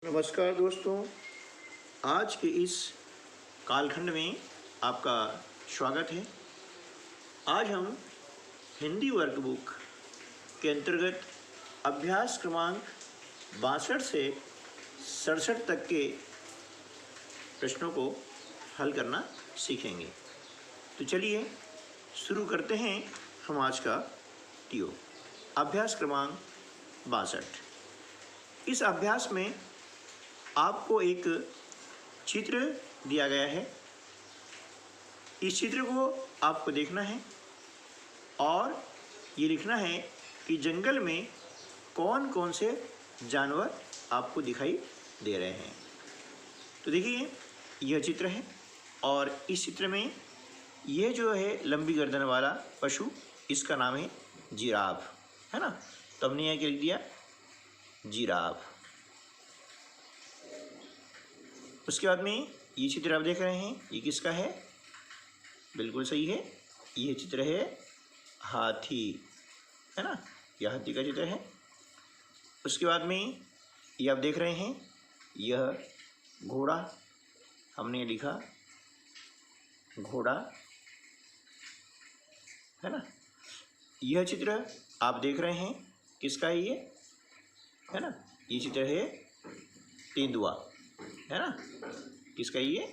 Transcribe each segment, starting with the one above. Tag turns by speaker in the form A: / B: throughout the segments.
A: नमस्कार दोस्तों, आज के इस कालखंड में आपका स्वागत है। आज हम हिंदी वर्कबुक के अंतर्गत अभ्यास क्रमांक 62 से 67 तक के प्रश्नों को हल करना सीखेंगे। तो चलिए शुरू करते हैं हम आज का टीओ। अभ्यास क्रमांक 62। इस अभ्यास में आपको एक चित्र दिया गया है। इस चित्र को आपको देखना है और ये लिखना है कि जंगल में कौन कौन से जानवर आपको दिखाई दे रहे हैं। तो देखिए, यह चित्र है और इस चित्र में यह जो है लंबी गर्दन वाला पशु, इसका नाम है जिराफ, है ना। तो हमने यहाँ क्या लिख दिया, जिराफ। उसके बाद में ये चित्र आप देख रहे हैं, ये किसका है? बिल्कुल सही है, ये चित्र है हाथी, है ना। यह हाथी का चित्र है। उसके बाद में ये आप देख रहे हैं, यह घोड़ा, हमने लिखा घोड़ा, है ना। यह चित्र आप देख रहे हैं, किसका है ये, है ना। ये चित्र है तेंदुआ, है ना। किसका ये?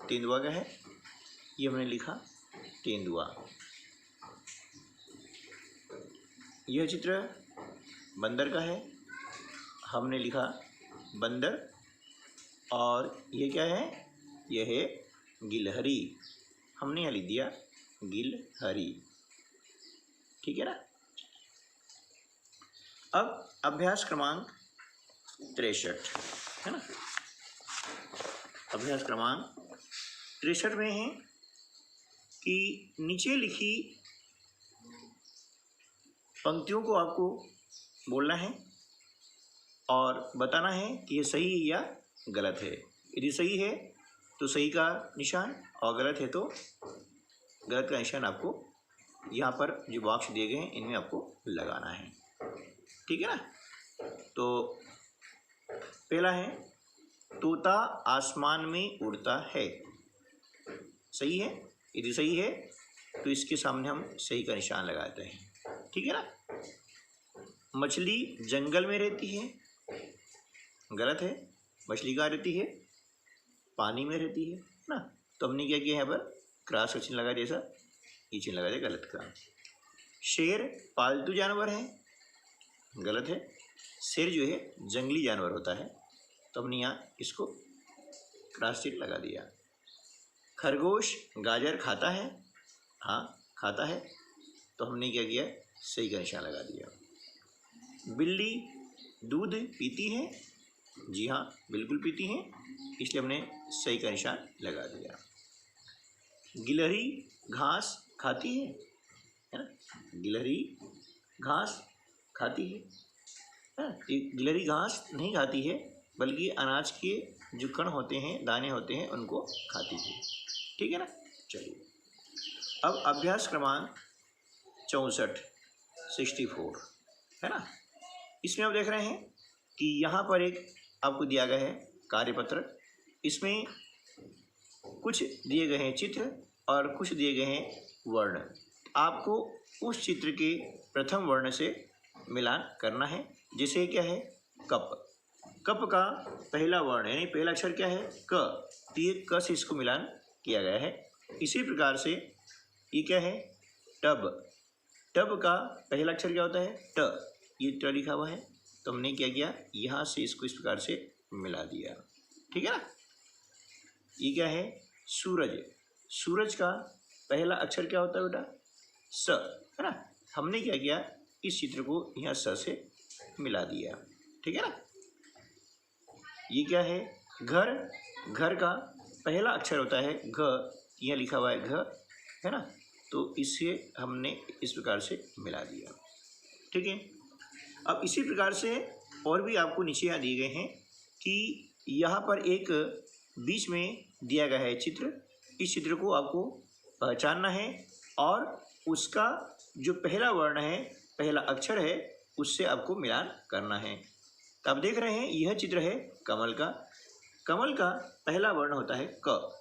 A: तेंदुआ का है। ये हमने लिखा तेंदुआ। यह चित्र बंदर का है, हमने लिखा बंदर। और ये क्या है? यह है गिलहरी, हमने यहाँ लिख दिया गिलहरी, ठीक है ना। अब अभ्यास क्रमांक 63, है ना। अभ्यास क्रमांक 63 में है कि नीचे लिखी पंक्तियों को आपको बोलना है और बताना है कि ये सही है या गलत है। यदि सही है तो सही का निशान और गलत है तो गलत का निशान आपको यहाँ पर जो बॉक्स दिए गए हैं इनमें आपको लगाना है, ठीक है ना। तो पहला है, तोता आसमान में उड़ता है। सही है। यदि सही है तो इसके सामने हम सही का निशान लगाते हैं, ठीक है ना। मछली जंगल में रहती है। गलत है। मछली कहाँ रहती है? पानी में रहती है ना। तो हमने क्या किया, यहाँ पर क्रॉस का चिन्ह लगा दिया, ऐसा ये चिन्ह लगा दिया, गलत का। शेर पालतू जानवर है। गलत है। शेर जो है जंगली जानवर होता है, तो हमने यहाँ इसको क्रॉस चिन्ह लगा दिया। खरगोश गाजर खाता है। हाँ, खाता है, तो हमने क्या किया, सही का निशान लगा दिया। बिल्ली दूध पीती है। जी हाँ, बिल्कुल पीती है, इसलिए हमने सही का निशान लगा दिया। गिलहरी घास खाती है ना। गिलहरी घास खाती है। गिलहरी घास नहीं खाती है, बल्कि अनाज के जो कण होते हैं, दाने होते हैं, उनको खाती है, ठीक है ना। चलिए, अब अभ्यास क्रमांक 64 है ना। इसमें आप देख रहे हैं कि यहाँ पर एक आपको दिया गया है कार्यपत्र। इसमें कुछ दिए गए हैं चित्र और कुछ दिए गए हैं वर्ण। आपको उस चित्र के प्रथम वर्ण से मिलान करना है। जैसे क्या है, कप। कप का पहला वर्ण यानी पहला अक्षर क्या है? क। तो ये क से इसको मिलान किया गया है। इसी प्रकार से ये क्या है? टब। टब का पहला अक्षर क्या होता है? ट। ये ट लिखा हुआ है, तो हमने क्या किया, यहाँ से इसको इस प्रकार से मिला दिया, ठीक है ना। ये क्या है? सूरज। सूरज का पहला अक्षर क्या होता है बेटा? स, है ना। हमने क्या किया, इस चित्र को यहाँ स से मिला दिया, ठीक है ना। ये क्या है? घर। घर का पहला अक्षर होता है घ, यहाँ लिखा हुआ है घ, है ना। तो इसे हमने इस प्रकार से मिला दिया, ठीक है। अब इसी प्रकार से और भी आपको नीचे यहाँ दिए गए हैं कि यहाँ पर एक बीच में दिया गया है चित्र। इस चित्र को आपको पहचानना है और उसका जो पहला वर्ण है, पहला अक्षर है, उससे आपको मिलान करना है। तो आप देख रहे हैं यह चित्र है कमल का। कमल का पहला वर्ण होता है क,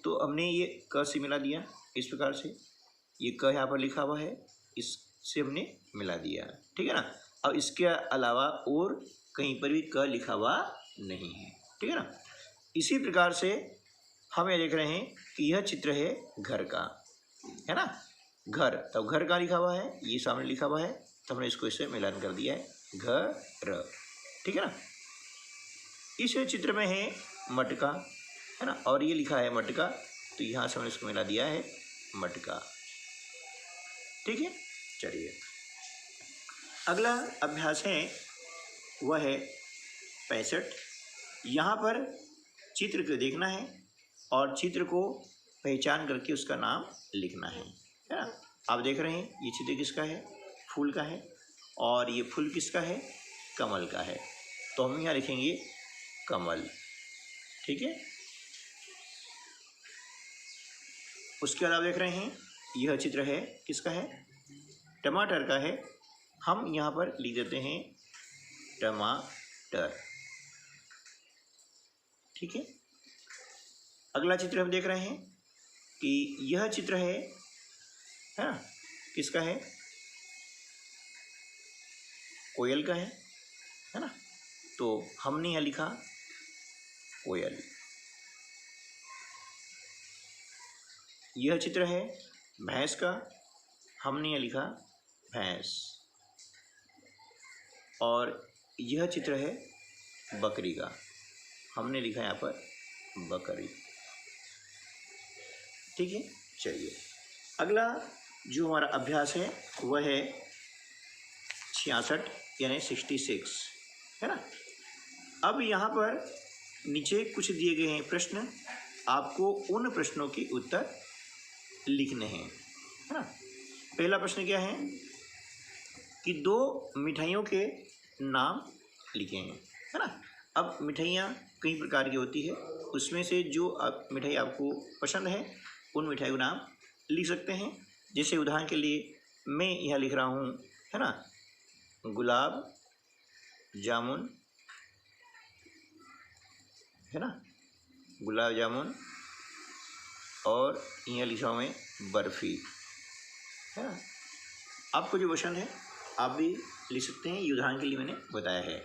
A: तो हमने ये क से मिला दिया इस प्रकार से, ये क यहाँ पर लिखा हुआ है, इससे हमने मिला दिया, ठीक है ना। अब इसके अलावा और कहीं पर भी क लिखा हुआ नहीं है, ठीक है ना। इसी प्रकार से हम ये देख रहे हैं कि यह चित्र है घर का, है ना, घर, तब घर का लिखा हुआ है, ये सामने लिखा हुआ है, तो हमने इसको इससे मिलान कर दिया है घर, ठीक है ना। इस चित्र में है मटका, है ना, और ये लिखा है मटका, तो यहाँ से हमने इसको मिला दिया है मटका, ठीक है। चलिए अगला अभ्यास है वह है 65। यहाँ पर चित्र को देखना है और चित्र को पहचान करके उसका नाम लिखना है ना। आप देख रहे हैं ये चित्र किसका है, फूल का है, और ये फूल किसका है, कमल का है, तो हम यहाँ लिखेंगे कमल, ठीक है। उसके अलावा देख रहे हैं यह चित्र है किसका है, टमाटर का है, हम यहाँ पर लिख देते हैं टमाटर, ठीक है। अगला चित्र हम देख रहे हैं कि यह चित्र है ना, किसका है, कोयल का है ना, तो हमने यहाँ लिखा कोयल। यह चित्र है भैंस का, हमने यहाँ लिखा भैंस, और यह चित्र है बकरी का, हमने लिखा यहाँ पर बकरी, ठीक है। चलिए अगला जो हमारा अभ्यास है वह है 66 यानी 66, है ना। अब यहाँ पर नीचे कुछ दिए गए हैं प्रश्न, आपको उन प्रश्नों के उत्तर लिखने हैं, है ना। पहला प्रश्न क्या है कि 2 मिठाइयों के नाम लिखे हैं, है ना। अब मिठाइयाँ कई प्रकार की होती है, उसमें से जो मिठाई आपको पसंद है उन मिठाई का नाम लिख सकते हैं। जैसे उदाहरण के लिए मैं यहाँ लिख रहा हूँ, है ना, गुलाब जामुन, है ना, गुलाब जामुन, और यहाँ लिखा हुआ है बर्फ़ी, है ना। आपको जो पसंद है आप भी लिख सकते हैं, ये उदाहरण के लिए मैंने बताया है।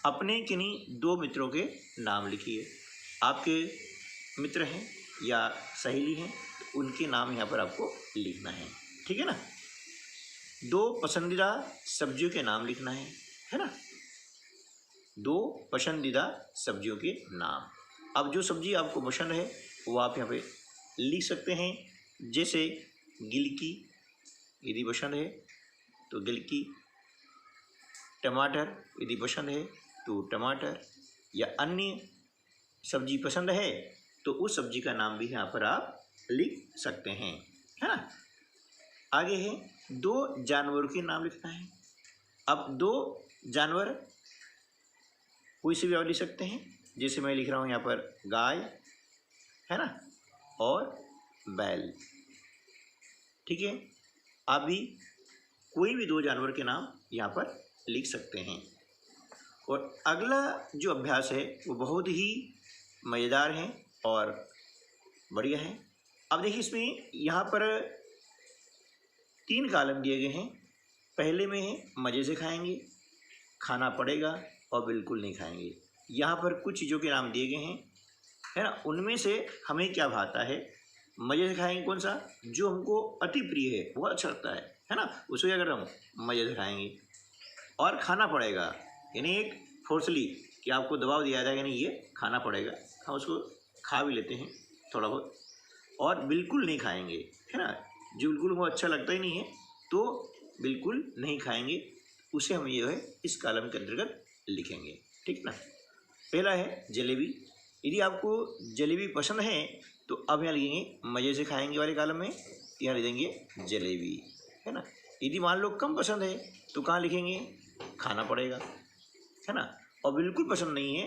A: अपने किन्हीं 2 मित्रों के नाम लिखिए, आपके मित्र हैं या सहेली हैं तो उनके नाम यहाँ पर आपको लिखना है, ठीक है ना। 2 पसंदीदा सब्जियों के नाम लिखना है ना, 2 पसंदीदा सब्जियों के नाम। अब जो सब्जी आपको पसंद है वो आप यहाँ पे लिख सकते हैं, जैसे गिलकी यदि पसंद है तो गिलकी, टमाटर यदि पसंद है तो टमाटर, या अन्य सब्जी पसंद है तो उस सब्जी का नाम भी यहाँ पर आप लिख सकते हैं, है ना। आगे है 2 जानवरों के नाम लिखना है। अब 2 जानवर कोई से भी आप लिख सकते हैं, जैसे मैं लिख रहा हूँ यहाँ पर गाय, है ना, और बैल, ठीक है। आप भी कोई भी 2 जानवर के नाम यहाँ पर लिख सकते हैं। और अगला जो अभ्यास है वो बहुत ही मज़ेदार है और बढ़िया है। अब देखिए इसमें यहाँ पर 3 कॉलम दिए गए हैं। पहले में है मज़े से खाएंगे, खाना पड़ेगा और बिल्कुल नहीं खाएंगे। यहाँ पर कुछ चीज़ों के नाम दिए गए हैं, है ना, उनमें से हमें क्या भाता है। मज़े से खाएंगे कौन सा, जो हमको अति प्रिय है, बहुत अच्छा लगता है ना, उसको क्या कर रहा हूँ, मज़े से खाएंगे। और खाना पड़ेगा यानी एक फोर्सली कि आपको दबाव दिया जाएगा, नहीं ये खाना पड़ेगा, हम उसको खा भी लेते हैं थोड़ा बहुत। और बिल्कुल नहीं खाएंगे, है ना, जो बिल्कुल वो अच्छा लगता ही नहीं है तो बिल्कुल नहीं खाएंगे, उसे हम ये है इस कॉलम के अंतर्गत लिखेंगे, ठीक ना। पहला है जलेबी। यदि आपको जलेबी पसंद है तो अब यहाँ लिखेंगे मज़े से खाएंगे वाले कॉलम में, यहाँ लिख देंगे जलेबी, है ना। यदि मान लो कम पसंद है तो कहाँ लिखेंगे, खाना पड़ेगा, है ना। और बिल्कुल पसंद नहीं है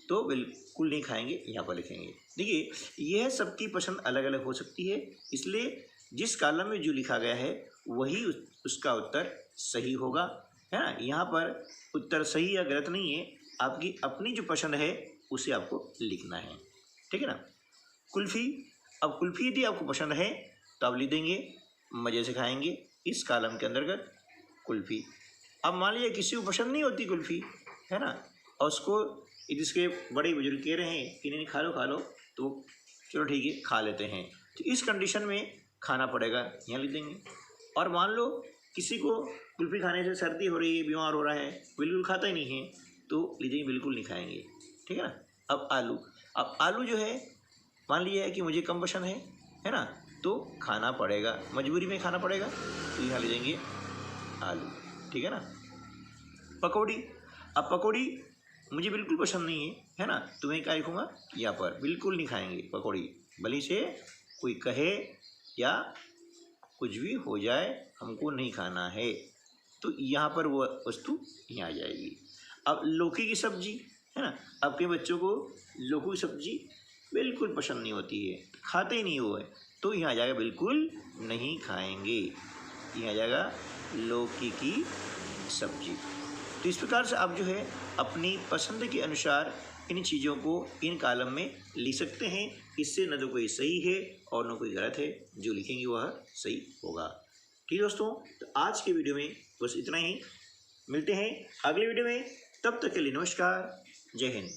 A: तो बिल्कुल नहीं खाएंगे, यहाँ पर लिखेंगे। देखिए यह सबकी पसंद अलग अलग हो सकती है, इसलिए जिस कॉलम में जो लिखा गया है वही उसका उत्तर सही होगा। है ना। यहाँ पर उत्तर सही या गलत नहीं है, आपकी अपनी जो पसंद है उसे आपको लिखना है, ठीक है ना। कुल्फ़ी, अब कुल्फ़ी यदि आपको पसंद है तो आप लिख देंगे मज़े से खाएंगे इस कॉलम के अंतर्गत कुल्फ़ी। अब मान लीजिए किसी को पसंद नहीं होती कुल्फ़ी, है ना, और उसको यदि इसके बड़े बुजुर्ग कह रहे हैं कि नहीं खा लो, तो चलो ठीक है खा लेते हैं, तो इस कंडीशन में खाना पड़ेगा, यहाँ लिख देंगे। और मान लो किसी को कुल्फ़ी खाने से सर्दी हो रही है, बीमार हो रहा है, बिल्कुल खाता ही नहीं है, तो लिख देंगे बिल्कुल नहीं खाएंगे, ठीक है ना। अब आलू, अब आलू जो है मान लीजिए कि मुझे कम पसंद है ना, तो खाना पड़ेगा, मजबूरी में खाना पड़ेगा, तो यहाँ ले देंगे आलू, ठीक है ना। पकौड़ी, अब पकौड़ी मुझे बिल्कुल पसंद नहीं है ना, तो मैं क्या लिखूँगा यहाँ पर बिल्कुल नहीं खाएंगे पकौड़ी, भले से कोई कहे या कुछ भी हो जाए हमको नहीं खाना है, तो यहाँ पर वो वस्तु यहाँ आ जाएगी। अब लौकी की सब्जी, है ना, आपके बच्चों को लौकी की सब्जी बिल्कुल पसंद नहीं होती है, खाते ही नहीं वो है, तो यहाँ आ जाएगा बिल्कुल नहीं खाएंगे, यहाँ आ जाएगा लौकी की सब्जी। तो इस प्रकार से आप जो है अपनी पसंद के अनुसार इन चीज़ों को इन कॉलम में लिख सकते हैं। इससे न तो कोई सही है और न कोई गलत है, जो लिखेंगे वह सही होगा। ठीक है दोस्तों, तो आज के वीडियो में बस इतना ही, मिलते हैं अगले वीडियो में, तब तक के लिए नमस्कार, जय हिंद।